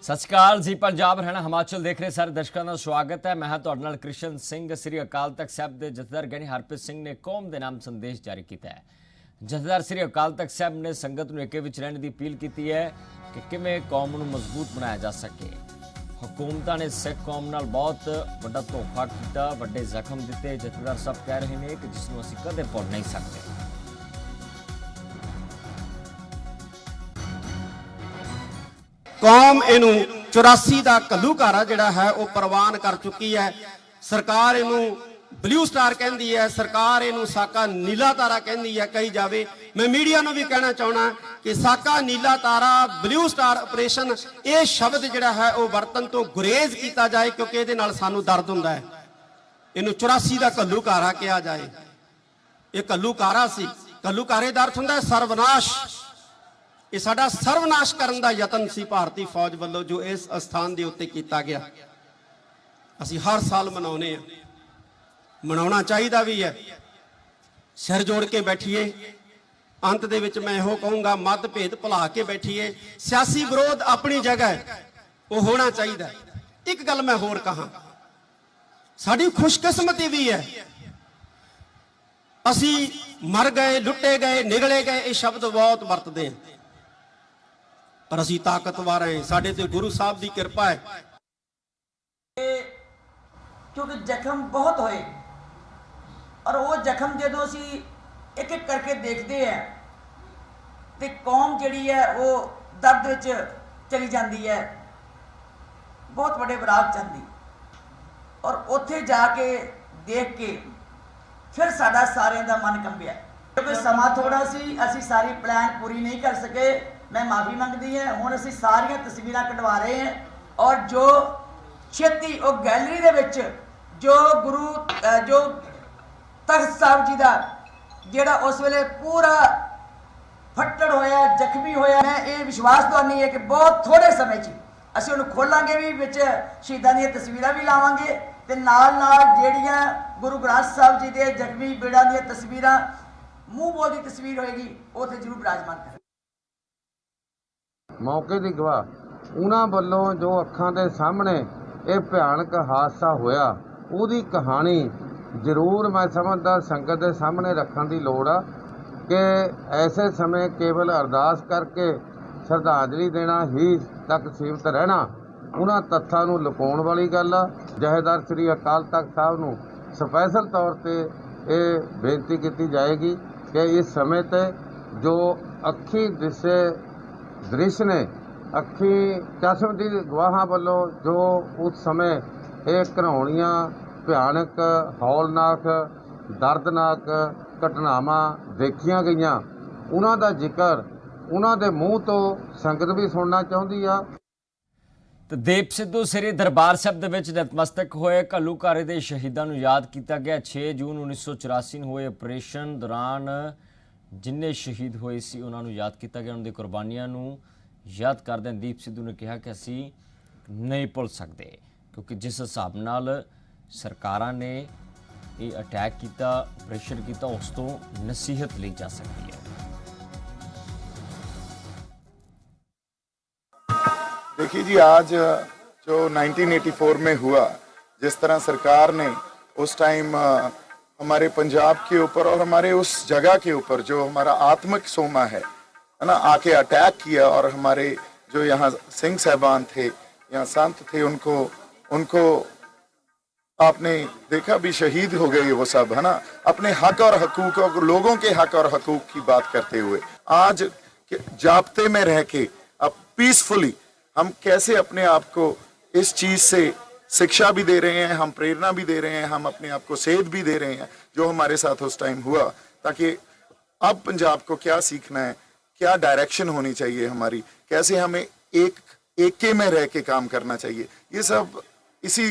सत श्री अकाल जी। पंजाब हरियाणा हिमाचल देख रहे सारे दर्शकों का स्वागत है। मैं हाँ तुहाडे नाल कृष्ण सिंह। श्री अकाल तख्त साहिब के जथेदार गैनी हरप्रीत सिंह ने कौम के नाम संदेश जारी किया है। जथेदार श्री अकाल तख्त साहिब ने संगत नूं एके विच रहने की अपील की है कि किवें कौम नूं मजबूत बनाया जा सके। हुकूमतां ने सिख कौम नाल बहुत वड्डा धोखा किया, वड्डे जख्म दिते। जथेदार साहब कह रहे हैं कि जिसनूं असीं कदे भुल नहीं सकते। कौम इनू 84 का घल्लूघारा जिहड़ा है वह प्रवान कर चुकी है। सरकार इनू ब्लू स्टार कहती है, सरकार इनू साका नीला तारा कहती है कही जाए। मैं मीडिया नूं भी कहना चाहना कि साका नीला तारा ब्लू स्टार ऑपरेशन ये शब्द जिहड़ा है वह वरतन तो गुरेज किया जाए, क्योंकि ये नाल सानू दर्द हुंदा है। इनू 84 का घल्लूघारा कहा जाए। ये घल्लूघारा सी। घल्लूघारे दा अर्थ हुंदा है सर्वनाश। ये साडा सर्वनाश करन दा यतन सी भारतीय फौज वालों जो इस स्थान के उत्ते किया गया। असीं हर साल मनाउने आ, मनाउणा चाहिदा भी है। सिर जोड़ के बैठिए। अंत दे विच मैं इहो कहूँगा, मतभेद भुला के बैठिए। सियासी विरोध अपनी जगह है, वो होना चाहिए। एक गल मैं होर कहां, साडी खुशकिस्मती भी है असीं मर गए, लुटे गए, निगले गए, ये शब्द बहुत वरतते हैं, पर असीं ताकतवर हैं। साडे ते गुरु साहब की कृपा है। क्योंकि जख्म बहुत होए और वो जख्म जो असी एक एक करके देखते हैं तो कौम जिहड़ी है वो दर्द विच चली जाती है, बहुत बड़े विराग चाहती। और उत्थे जाके देख के फिर साडा सारिਆਂ ਦਾ मन कंबिया। क्योंकि समा थोड़ा सी, असी सारी प्लान पूरी नहीं कर सके। मैं माफ़ी मंगती है। हुण असी सारियां तस्वीरां कढवा रहे हैं और जो छेती वो गैलरी दे विच जो गुरु जो तख्त साहब जी का जिहड़ा उस वेले पूरा फट्टड़ होया, जख्मी होया, मैं ये विश्वास दवानी है कि बहुत थोड़े समय च असीं उहनूं खोलांगे भी, विच शहीदां दीयां तस्वीरां भी लावांगे ते नाल नाल जिहड़ियां गुरु ग्रंथ साहब जी दे जख्मी बेड़ां दीयां तस्वीरां मूँह बोल दी तस्वीर होएगी, वो उत्थे जरूर विराजमान करें। मौके की गवाह उन्हां वल्लों जो अखां दे सामने ये भयानक हादसा होया उहदी कहानी जरूर मैं समझदा संगत के सामने रखने की लोड़ आ कि ऐसे समय केवल अरदास करके श्रद्धांजलि देना ही तक सीमित रहना उन्हां तत्थां नूं लुकाउण वाली गल आ। जथेदार श्री अकाल तख्त साहब नूं स्पैशल तौर पर यह बेनती की जाएगी कि इस समय ते जो अखी दिसे दृश्य ने अखी चश्मदी गवाहां वालों जो उस समय एक घिनौणियां भयानक हौलनाक दर्दनाक घटनावां देखियां गईयां, उन्हां दा जिक्र उन्हां दे मूँह तो संगत भी सुनना चाहुंदी आ। तो दीप सिद्धू श्री दरबार साहिब दे विच नतमस्तक होए। घल्लूघारे दे शहीदां नूं याद किया गया। 6 जून 1984 होए ऑपरेशन दौरान जिन्ने शहीद होए सी उन्हां नूं याद किया गया। उन्हां दी कुर्बानियां नूं याद करदे दीप सिद्धू ने कहा कि असीं नहीं भुल सकते, क्योंकि जिस हिसाब नाल सरकारां ने ये अटैक किया, ऑपरेशन किया, उस तो नसीहत ली जा सकती है। देखिए जी, आज जो 1984 में हुआ, जिस तरह सरकार ने उस टाइम हमारे पंजाब के ऊपर और हमारे उस जगह के ऊपर जो हमारा आत्मिक सोमा है ना, आके अटैक किया और हमारे जो यहाँ सिंह साहबान थे, यहाँ संत थे, उनको आपने देखा भी शहीद हो गए वो सब, है ना, अपने हक और हकूक और लोगों के हक और हकूक की बात करते हुए। आज जाब्ते में रह के अब पीसफुली हम कैसे अपने आप को इस चीज से शिक्षा भी दे रहे हैं, हम प्रेरणा भी दे रहे हैं, हम अपने आप को सेध भी दे रहे हैं जो हमारे साथ उस टाइम हुआ, ताकि अब पंजाब को क्या सीखना है, क्या डायरेक्शन होनी चाहिए हमारी, कैसे हमें एक में रह के काम करना चाहिए। ये सब इसी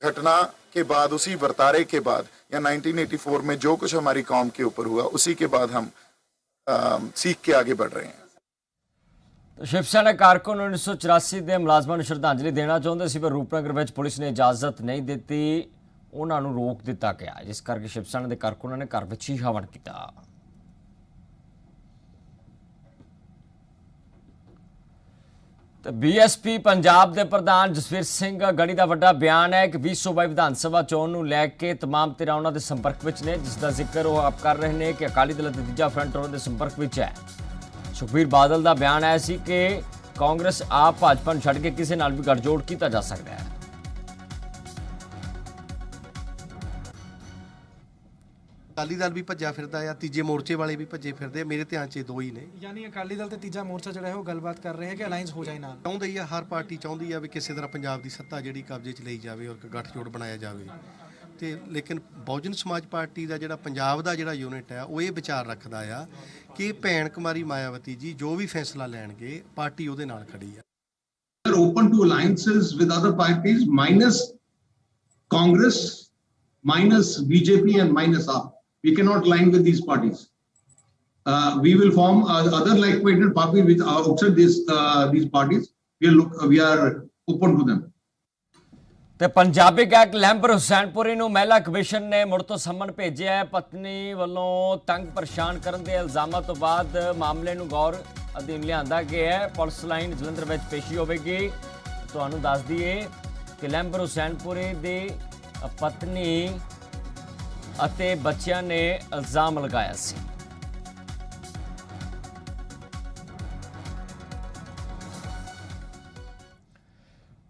घटना के बाद, उसी वर्तारे के बाद, या 1984 में जो कुछ हमारी कौम के ऊपर हुआ, उसी के बाद हम सीख के आगे बढ़ रहे हैं। तो शिव सेना कारकुन 1984 के मुलाजमान को श्रद्धांजलि देना चाहते सी, पर रूपनगर में पुलिस ने इजाजत नहीं दी, उन्होंने रोक दिता गया, जिस करके शिव सेना के कारकुनों ने घर में ही हवन किया। ਤੇ ਬੀਐਸਪੀ ਪੰਜਾਬ ਦੇ ਪ੍ਰਧਾਨ ਜਸਵੀਰ ਸਿੰਘ ਗੜੀ ਦਾ ਵੱਡਾ ਬਿਆਨ ਹੈ ਕਿ 2022 ਵਿਧਾਨ ਸਭਾ ਚੋਣ ਨੂੰ ਲੈ ਕੇ तमाम ਧਿਰਾਂ ਉਹਨਾਂ ਦੇ ਸੰਪਰਕ ਵਿੱਚ ਨੇ, ਜਿਸ ਦਾ ਜ਼ਿਕਰ ਉਹ ਆਪ ਕਰ ਰਹੇ ਨੇ ਕਿ ਅਕਾਲੀ ਦਲ ਅਤੇ ਤੀਜਾ ਫਰੰਟ ਉਹਨਾਂ ਦੇ ਸੰਪਰਕ ਵਿੱਚ ਹੈ। ਸੁਖਬੀਰ ਬਾਦਲ ਦਾ ਬਿਆਨ ਆਇਆ ਸੀ ਕਿ ਕਾਂਗਰਸ ਆਪ ਭਾਜਪਾ ਨੂੰ ਛੱਡ ਕੇ ਕਿਸੇ ਨਾਲ ਵੀ ਗੱਠਜੋੜ ਕੀਤਾ ਜਾ ਸਕਦਾ ਹੈ। ਅਕਾਲੀ ਦਲ ਵੀ ਭੱਜਿਆ ਫਿਰਦਾ ਆ, ਤੀਜੇ ਮੋਰਚੇ ਵਾਲੇ ਵੀ ਭੱਜੇ ਫਿਰਦੇ ਆ। ਮੇਰੇ ਧਿਆਨ 'ਚ ਇਹ ਦੋ ਹੀ ਨੇ। ਯਾਨੀ ਅਕਾਲੀ ਦਲ ਤੇ ਤੀਜਾ ਮੋਰਚਾ ਜਿਹੜਾ ਹੈ ਉਹ ਗੱਲਬਾਤ ਕਰ ਰਹੇ ਹੈ ਕਿ ਅਲਾਈਅੰਸ ਹੋ ਜਾਏ ਨਾਲ। ਚਾਹੁੰਦੇ ਹੀ ਆ, ਹਰ ਪਾਰਟੀ ਚਾਹੁੰਦੀ ਆ ਵੀ ਕਿਸੇ ਤਰ੍ਹਾਂ ਪੰਜਾਬ ਦੀ ਸੱਤਾ ਜਿਹੜੀ ਕਬਜ਼ੇ 'ਚ ਲਈ ਜਾਵੇ ਔਰ ਗੱਠਜੋੜ ਬਣਾਇਆ ਜਾਵੇ। ਤੇ ਲੇਕਿਨ ਬਹੁਜਨ ਸਮਾਜ ਪਾਰਟੀ ਦਾ ਜਿਹੜਾ ਪੰਜਾਬ ਦਾ ਜਿਹੜਾ ਯੂਨਿਟ ਹੈ ਉਹ ਇਹ ਵਿਚਾਰ ਰੱਖਦਾ ਆ ਕਿ ਭੈਣ ਕੁਮਾਰੀ ਮਾਇਆਵਤੀ ਜੀ ਜੋ ਵੀ ਫੈਸਲਾ ਲੈਣਗੇ ਪਾਰਟੀ ਉਹਦੇ ਨਾਲ ਖੜੀ ਆ। Are open to alliances with other parties minus Congress, minus BJP and minus AAP. We cannot align with these parties. We will form other like-minded parties with outside these parties. We are open to them. ਤੇ ਪੰਜਾਬੀ ਗਾਇਕ lumber Hussainpuri ਨੂੰ ਮਹਿਲਾ commission ਨੇ ਮੁੜ ਤੋਂ summons ਭੇਜਿਆ ਹੈ। ਪਤਨੀ ਵੱਲੋਂ ਤੰਗ ਪਰੇਸ਼ਾਨ ਕਰਨ ਦੇ ਇਲਜ਼ਾਮਾਂ ਤੋਂ ਬਾਅਦ ਮਾਮਲੇ ਨੂੰ ਗੌਰ ਅਧੀਨ ਲਿਆਂਦਾ ਗਿਆ ਹੈ। ਪੁਲਿਸ ਲਾਈਨ ਜਲੰਧਰ ਵਿੱਚ ਪੇਸ਼ੀ ਹੋਵੇਗੀ। ਤੁਹਾਨੂੰ ਦੱਸ ਦਈਏ ਕਿ ਲੈਂਬਰ ਹੁਸੈਨਪੁਰੀ ਦੀ ਪਤਨੀ ਅਤੇ ਬੱਚਿਆਂ ਨੇ ਇਲਜ਼ਾਮ ਲਗਾਇਆ ਸੀ।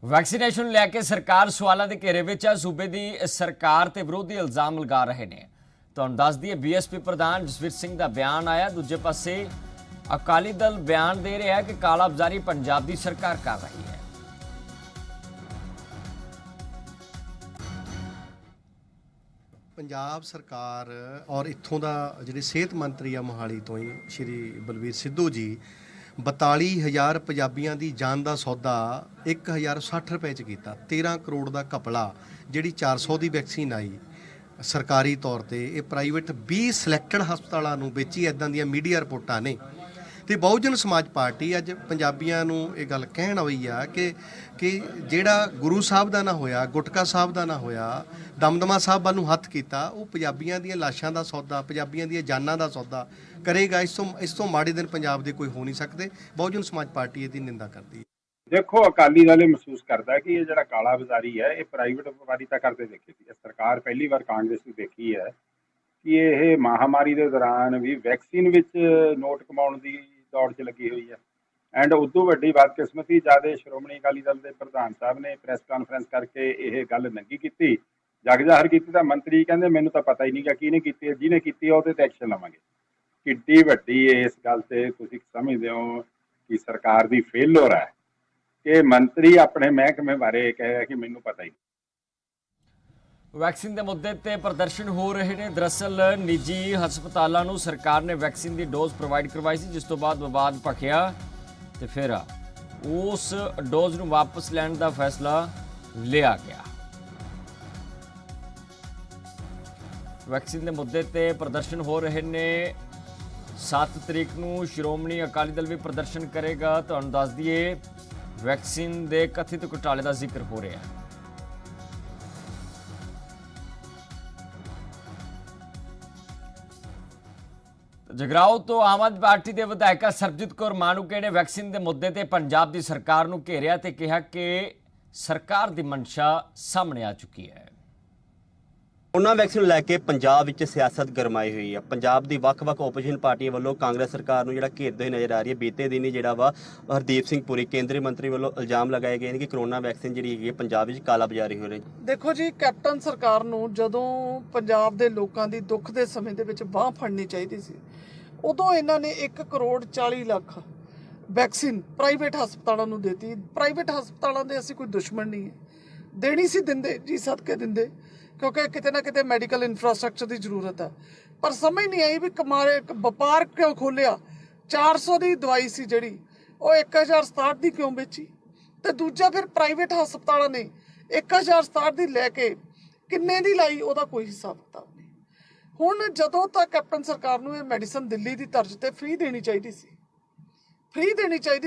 ਵੈਕਸੀਨੇਸ਼ਨ ਨੂੰ ਲੈ ਕੇ ਸਰਕਾਰ ਸਵਾਲਾਂ ਦੇ ਘੇਰੇ ਵਿੱਚ ਹੈ। ਸੂਬੇ ਦੀ ਸਰਕਾਰ ਤੇ ਵਿਰੋਧੀ ਇਲਜ਼ਾਮ ਲਗਾ ਰਹੇ ਨੇ। ਤੁਹਾਨੂੰ ਦੱਸ ਦਈਏ ਬੀਐਸਪੀ ਪ੍ਰਧਾਨ ਜਸਵੀਰ ਸਿੰਘ ਦਾ ਬਿਆਨ ਆਇਆ। ਦੂਜੇ ਪਾਸੇ ਅਕਾਲੀ ਦਲ ਬਿਆਨ ਦੇ ਰਿਹਾ ਹੈ ਕਿ ਕਾਲਾਬਾਜ਼ਾਰੀ ਪੰਜਾਬ ਦੀ ਸਰਕਾਰ ਕਰ ਰਹੀ ਹੈ। ਪੰਜਾਬ ਸਰਕਾਰ ਔਰ ਇੱਥੋਂ ਦਾ ਜਿਹੜੇ ਸਿਹਤ ਮੰਤਰੀ ਆ ਮੋਹਾਲੀ ਤੋਂ ਹੀ ਸ਼੍ਰੀ ਬਲਵੀਰ ਸਿੱਧੂ ਜੀ 42,000 ਪੰਜਾਬੀਆਂ ਦੀ ਜਾਨ ਦਾ ਸੌਦਾ 1,060 ਰੁਪਏ 'ਚ ਕੀਤਾ। 13 ਕਰੋੜ ਦਾ ਘਪਲਾ। ਜਿਹੜੀ 400 ਦੀ ਵੈਕਸੀਨ ਆਈ ਸਰਕਾਰੀ ਤੌਰ ਤੇ, ਇਹ ਪ੍ਰਾਈਵੇਟ 20 ਸਿਲੈਕਟਡ ਹਸਪਤਾਲਾਂ ਨੂੰ ਵੇਚੀ। ਇੱਦਾਂ ਦੀਆਂ ਮੀਡੀਆ ਰਿਪੋਰਟਾਂ ਨੇ। ਤੇ ਬਹੁਜਨ ਸਮਾਜ ਪਾਰਟੀ ਅੱਜ ਪੰਜਾਬੀਆਂ ਨੂੰ ਇਹ ਗੱਲ ਕਹਿਣ ਹੋਈ ਆ ਕਿ ਜਿਹੜਾ ਗੁਰੂ ਸਾਹਿਬ ਦਾ ਨਾ ਹੋਇਆ, ਗੁਟਕਾ ਸਾਹਿਬ ਦਾ ਨਾ ਹੋਇਆ, ਦਮਦਮਾ ਸਾਹਿਬ ਵੱਲ ਨੂੰ ਹੱਥ ਕੀਤਾ, ਉਹ ਪੰਜਾਬੀਆਂ ਦੀਆਂ ਲਾਸ਼ਾਂ ਦਾ ਸੌਦਾ, ਪੰਜਾਬੀਆਂ ਦੀਆਂ ਜਾਨਾਂ ਦਾ ਸੌਦਾ ਕਰੇਗਾ। ਇਸ ਤੋਂ ਮਾੜੇ ਦਿਨ ਪੰਜਾਬ ਦੇ ਕੋਈ ਹੋ ਨਹੀਂ ਸਕਦੇ। ਬਹੁਜਨ ਸਮਾਜ ਪਾਰਟੀ ਇਹਦੀ ਨਿੰਦਾ ਕਰਦੀ ਹੈ। ਦੇਖੋ, ਅਕਾਲੀ ਦਲ ਇਹ ਮਹਿਸੂਸ ਕਰਦਾ ਕਿ ਇਹ ਜਿਹੜਾ ਕਾਲਾ ਬਾਜ਼ਾਰੀ ਹੈ ਇਹ ਪ੍ਰਾਈਵੇਟ ਵਪਾਰੀ ਤਾਂ ਕਰਦੇ ਦੇਖੇ ਸੀ। ਸਰਕਾਰ ਪਹਿਲੀ ਵਾਰ ਕਾਂਗਰਸ ਦੀ ਦੇਖੀ ਹੈ ਕਿ ਇਹ ਮਹਾਮਾਰੀ ਦੇ ਦੌਰਾਨ ਵੀ ਵੈਕਸੀਨ ਵਿੱਚ ਨੋਟ ਕਮਾਉਣ ਦੀ ਦੌੜ 'ਚ ਲੱਗੀ ਹੋਈ ਹੈ। ਐਂਡ ਉਦੋਂ ਵੱਡੀ ਬਦਕਿਸਮਤੀ ਜਦ ਸ਼੍ਰੋਮਣੀ ਅਕਾਲੀ ਦਲ ਦੇ ਪ੍ਰਧਾਨ ਸਾਹਿਬ ਨੇ ਪ੍ਰੈਸ ਕਾਨਫਰੰਸ ਕਰਕੇ ਇਹ ਗੱਲ ਨੰਗੀ ਕੀਤੀ, ਜਗ ਜ਼ਾਹਰ ਕੀਤੀ, ਤਾਂ ਮੰਤਰੀ ਕਹਿੰਦੇ ਮੈਨੂੰ ਤਾਂ ਪਤਾ ਹੀ ਨਹੀਂ ਗਾ ਕਿਹਨੇ ਕੀਤੀ ਹੈ, ਜਿਹਨੇ ਕੀਤੀ ਹੈ ਉਹਦੇ ਤੇ ਐਕਸ਼ਨ ਲਵਾਂਗੇ। ਕਿੱਡੀ ਵੱਡੀ ਇਸ ਗੱਲ ਤੇ ਤੁਸੀਂ ਸਮਝਦੇ ਹੋ ਕਿ ਸਰਕਾਰ ਦੀ ਫੇਲਰ ਹੈ ਕਿ ਮੰਤਰੀ ਆਪਣੇ ਮਹਿਕਮੇ ਬਾਰੇ ਕਹੇ ਕਿ ਮੈਨੂੰ ਪਤਾ ਹੀ ਨਹੀਂ। ਵੈਕਸੀਨ ਦੇ ਮੁੱਦੇ ਤੇ ਪ੍ਰਦਰਸ਼ਨ ਹੋ ਰਹੇ ਨੇ। ਦਰਅਸਲ ਨਿੱਜੀ ਹਸਪਤਾਲਾਂ ਨੂੰ ਸਰਕਾਰ ਨੇ ਵੈਕਸੀਨ ਦੀ ਡੋਜ਼ ਪ੍ਰੋਵਾਈਡ ਕਰਵਾਈ ਸੀ, ਜਿਸ ਤੋਂ ਬਾਅਦ ਵਿਵਾਦ ਭਖਿਆ ਤੇ ਫਿਰ ਉਸ ਡੋਜ਼ ਨੂੰ ਵਾਪਸ ਲੈਣ ਦਾ ਫੈਸਲਾ ਲਿਆ ਗਿਆ। ਵੈਕਸੀਨ ਦੇ ਮੁੱਦੇ ਤੇ ਪ੍ਰਦਰਸ਼ਨ ਹੋ ਰਹੇ ਨੇ। 7 ਤਰੀਕ ਨੂੰ ਸ਼੍ਰੋਮਣੀ ਅਕਾਲੀ ਦਲ ਵੀ ਪ੍ਰਦਰਸ਼ਨ ਕਰੇਗਾ। ਤੁਹਾਨੂੰ ਦੱਸ ਦਈਏ ਵੈਕਸੀਨ ਦੇ ਕਥਿਤ ਘੁਟਾਲੇ ਦਾ ਜ਼ਿਕਰ ਹੋ ਰਿਹਾ ਹੈ। ਜਗਰਾਉਂ ਤੋਂ ਆਮ ਆਦਮੀ ਪਾਰਟੀ ਦੇ ਵਿਧਾਇਕਾ ਸਰਬਜੀਤ ਕੌਰ ਮਾਣੂਕੇ ਨੇ ਵੈਕਸੀਨ ਦੇ ਮੁੱਦੇ ਤੇ ਪੰਜਾਬ ਦੀ ਸਰਕਾਰ ਨੂੰ ਘੇਰਿਆ ਤੇ ਕਿਹਾ ਕਿ ਸਰਕਾਰ ਦੀ ਮਨਸ਼ਾ ਸਾਹਮਣੇ ਆ ਚੁੱਕੀ ਹੈ। ਉਹਨਾਂ ਵੈਕਸੀਨ ਨੂੰ ਲੈ ਕੇ ਪੰਜਾਬ ਵਿੱਚ ਸਿਆਸਤ ਗਰਮਾਈ ਹੋਈ ਹੈ। ਪੰਜਾਬ ਦੀ ਵੱਖ-ਵੱਖ ਓਪੋਜੀਸ਼ਨ ਪਾਰਟੀਆਂ ਵੱਲੋਂ ਕਾਂਗਰਸ ਸਰਕਾਰ ਨੂੰ ਜਿਹੜਾ ਘੇਰਦੇ ਹੋਏ ਨਜ਼ਰ ਆ ਰਹੀ ਹੈ। ਬੀਤੇ ਦਿਨ ਹੀ ਜਿਹੜਾ ਵਾ ਹਰਦੀਪ ਸਿੰਘ ਪੁਰੀ ਕੇਂਦਰੀ ਮੰਤਰੀ ਵੱਲੋਂ ਇਲਜ਼ਾਮ ਲਗਾਏ ਗਏ ਨੇ ਕਿ ਕਰੋਨਾ ਵੈਕਸੀਨ ਜਿਹੜੀ ਹੈਗੀ ਹੈ ਪੰਜਾਬ ਵਿੱਚ ਕਾਲਾਬਾਜ਼ਾਰੀ ਹੋ ਰਹੀ ਹੈ। ਦੇਖੋ ਜੀ, ਕੈਪਟਨ ਸਰਕਾਰ ਨੂੰ ਜਦੋਂ ਪੰਜਾਬ ਦੇ ਲੋਕਾਂ ਦੀ ਦੁੱਖ ਦੇ ਸਮੇਂ ਦੇ ਵਿੱਚ ਬਾਹ ਫੜਨੀ ਚਾਹੀਦੀ ਸੀ, ਉਦੋਂ ਇਹਨਾਂ ਨੇ 1,40,00,000 ਵੈਕਸੀਨ ਪ੍ਰਾਈਵੇਟ ਹਸਪਤਾਲਾਂ ਨੂੰ ਦਿੱਤੀ। ਪ੍ਰਾਈਵੇਟ ਹਸਪਤਾਲਾਂ ਦੇ ਅਸੀਂ ਕੋਈ ਦੁਸ਼ਮਣ ਨਹੀਂ ਹੈ, ਦੇਣੀ ਸੀ ਦਿੰਦੇ ਜੀ, ਸਦਕੇ ਦਿੰਦੇ, ਕਿਉਂਕਿ ਕਿਤੇ ਨਾ ਕਿਤੇ ਮੈਡੀਕਲ ਇਨਫਰਾਸਟ੍ਰਕਚਰ ਦੀ ਜ਼ਰੂਰਤ ਹੈ। ਪਰ ਸਮਝ ਨਹੀਂ ਆਈ ਵੀ ਵਪਾਰ ਕਿਉਂ ਖੋਲਿਆ। 400 ਦੀ ਦਵਾਈ ਸੀ ਜਿਹੜੀ, ਉਹ 1,067 ਦੀ ਕਿਉਂ ਵੇਚੀ। ਤੇ ਦੂਜਾ ਫਿਰ ਪ੍ਰਾਈਵੇਟ ਹਸਪਤਾਲਾਂ ਨੇ 1,067 ਦੀ ਲੈ ਕੇ ਕਿੰਨੇ ਦੀ ਲਾਈ, ਉਹਦਾ ਕੋਈ ਹਿਸਾਬ ਕਿਤਾਬ ਨਹੀਂ। ਹੁਣ ਜਦੋਂ ਤੱਕ ਕੈਪਟਨ ਸਰਕਾਰ ਨੂੰ ਇਹ ਮੈਡੀਸਨ ਦਿੱਲੀ ਦੀ ਤਰਜ਼ ਤੇ ਫ੍ਰੀ ਦੇਣੀ ਚਾਹੀਦੀ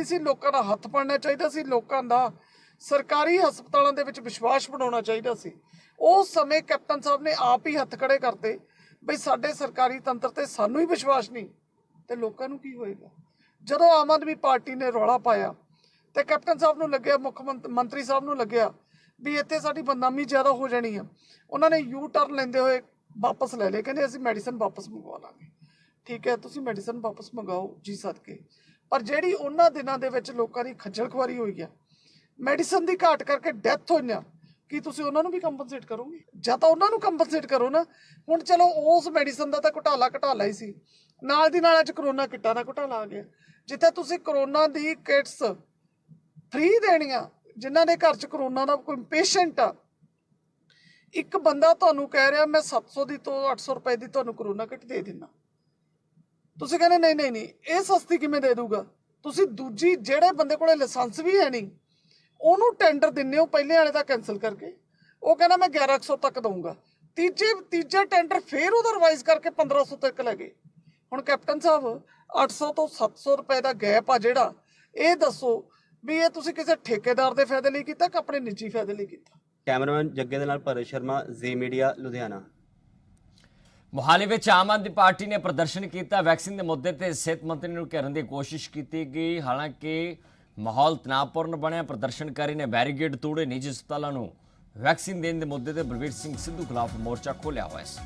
ਸੀ, ਲੋਕਾਂ ਦਾ ਹੱਥ ਪਾਉਣਾ ਚਾਹੀਦਾ ਸੀ, ਲੋਕਾਂ ਦਾ ਸਰਕਾਰੀ ਹਸਪਤਾਲਾਂ ਦੇ ਵਿੱਚ ਵਿਸ਼ਵਾਸ ਬਣਾਉਣਾ ਚਾਹੀਦਾ ਸੀ। ਉਸ ਸਮੇਂ ਕੈਪਟਨ ਸਾਹਿਬ ਨੇ ਆਪ ਹੀ ਹੱਥ ਖੜੇ ਕਰਤੇ ਬਈ ਸਾਡੇ ਸਰਕਾਰੀ ਤੰਤਰ ਤੇ ਸਾਨੂੰ ਹੀ ਵਿਸ਼ਵਾਸ ਨਹੀਂ ਤੇ ਲੋਕਾਂ ਨੂੰ ਕੀ ਹੋਏਗਾ। ਜਦੋਂ ਆਮ ਆਦਮੀ ਪਾਰਟੀ ਨੇ ਰੌਲਾ ਪਾਇਆ ਤੇ ਕੈਪਟਨ ਸਾਹਿਬ ਨੂੰ ਲੱਗਿਆ, ਮੁੱਖ ਮੰਤਰੀ ਸਾਹਿਬ ਨੂੰ ਲੱਗਿਆ ਵੀ ਇੱਥੇ ਸਾਡੀ ਬਦਨਾਮੀ ਜ਼ਿਆਦਾ ਹੋ ਜਾਣੀ ਆ। ਉਹਨਾਂ ਨੇ ਯੂ ਟਰਨ ਲੈਂਦੇ ਹੋਏ ਵਾਪਸ ਲੈ ਲਏ, ਕਹਿੰਦੇ ਅਸੀਂ ਮੈਡੀਸਨ ਵਾਪਸ ਮੰਗਵਾ ਲਾਂਗੇ। ਠੀਕ ਹੈ, ਤੁਸੀਂ ਮੈਡੀਸਨ ਵਾਪਸ ਮੰਗਾਓ ਜੀ ਸਦਕੇ, ਪਰ ਜਿਹੜੀ ਉਹਨਾਂ ਦਿਨਾਂ ਦੇ ਵਿੱਚ ਲੋਕਾਂ ਦੀ ਖੱਜਲ ਖੁਆਰੀ ਹੋਈ ਆ, ਮੈਡੀਸਨ ਦੀ ਘਾਟ ਕਰਕੇ ਡੈਥ ਹੋਈਆਂ, ਕੀ ਤੁਸੀਂ ਉਹਨਾਂ ਨੂੰ ਵੀ ਕੰਪਨਸੇਟ ਕਰੋਗੇ? ਜਾਂ ਤਾਂ ਉਹਨਾਂ ਨੂੰ ਕੰਪਨਸੇਟ ਕਰੋ ਨਾ। ਹੁਣ ਚਲੋ ਉਸ ਮੈਡੀਸਨ ਦਾ ਤਾਂ ਘੁਟਾਲਾ ਹੀ ਸੀ, ਨਾਲ ਦੀ ਨਾਲ ਅੱਜ ਕਰੋਨਾ ਕਿੱਟਾਂ ਦਾ ਘੁਟਾਲਾ ਆ ਗਿਆ, ਜਿੱਥੇ ਤੁਸੀਂ ਕਰੋਨਾ ਦੀ ਕਿਟਸ ਫ੍ਰੀ ਦੇਣੀਆਂ, ਜਿਨ੍ਹਾਂ ਦੇ ਘਰ 'ਚ ਕਰੋਨਾ ਦਾ ਕੋਈ ਪੇਸ਼ੈਂਟ ਆ। ਇੱਕ ਬੰਦਾ ਤੁਹਾਨੂੰ ਕਹਿ ਰਿਹਾ ਮੈਂ 700 ਦੀ ਤੋਂ 800 ਰੁਪਏ ਦੀ ਤੁਹਾਨੂੰ ਕਰੋਨਾ ਕਿਟ ਦੇ ਦਿੰਦਾ, ਤੁਸੀਂ ਕਹਿੰਦੇ ਨਹੀਂ ਇਹ ਸਸਤੀ ਕਿਵੇਂ ਦੇ ਦੂਗਾ? ਤੁਸੀਂ ਦੂਜੀ ਜਿਹੜੇ ਬੰਦੇ ਕੋਲੇ ਲਾਇਸੈਂਸ ਵੀ ਹੈ ਨਹੀਂ ਉਹਨੂੰ ਟੈਂਡਰ ਦਿੰਦੇ ਹੋ, ਪਹਿਲੇ ਵਾਲੇ ਦਾ ਕੈਂਸਲ ਕਰਕੇ, ਉਹ ਕਹਿੰਦਾ ਮੈਂ 1100 ਤੱਕ ਦਊਂਗਾ, ਤੀਜੇ ਟੈਂਡਰ ਫੇਰ ਉਹਦਾ ਰਿਵਾਈਜ਼ ਕਰਕੇ 1500 ਤੱਕ ਲੈ ਗਏ। ਹੁਣ ਕੈਪਟਨ ਸਾਹਿਬ 800 ਤੋਂ 700 ਰੁਪਏ ਦਾ ਗੈਪ ਆ ਜਿਹੜਾ, ਇਹ ਦੱਸੋ ਵੀ ਇਹ ਤੁਸੀਂ ਕਿਸੇ ਠੇਕੇਦਾਰ ਦੇ ਫਾਇਦੇ ਲਈ ਕੀਤਾ ਕਿ ਆਪਣੇ ਨਿੱਜੀ ਫਾਇਦੇ ਲਈ ਕੀਤਾ? ਕੈਮਰਾਮੈਨ ਜੱਗੇ ਦੇ ਨਾਲ ਭਰਤ ਸ਼ਰਮਾ, ਜ਼ੀ ਮੀਡੀਆ, ਲੁਧਿਆਣਾ। ਮੋਹਾਲੀ ਵਿੱਚ ਆਮ ਆਦਮੀ ਪਾਰਟੀ ਨੇ ਪ੍ਰਦਰਸ਼ਨ ਕੀਤਾ। ਵੈਕਸੀਨ ਦੇ ਮੁੱਦੇ ਤੇ ਸਿਹਤ ਮੰਤਰੀ ਨੂੰ ਘੇਰਨ ਦੀ ਕੋਸ਼ਿਸ਼ ਕੀਤੀ ਗਈ, ਹਾਲਾਂਕਿ ਮਾਹੌਲ ਤਣਾਅਪੂਰਨ ਬਣਿਆ। ਪ੍ਰਦਰਸ਼ਨਕਾਰੀ ਨੇ ਬੈਰੀਕੇਡ ਤੋੜੇ, ਨਿੱਜੀ ਹਸਪਤਾਲਾਂ ਨੂੰ ਵੈਕਸੀਨ ਦੇਣ ਦੇ ਮੁੱਦੇ ਤੇ ਬਲਵੀਰ ਸਿੰਘ ਸਿੱਧੂ ਖਿਲਾਫ ਮੋਰਚਾ ਖੋਲ੍ਹਿਆ ਹੋਇਆ ਸੀ।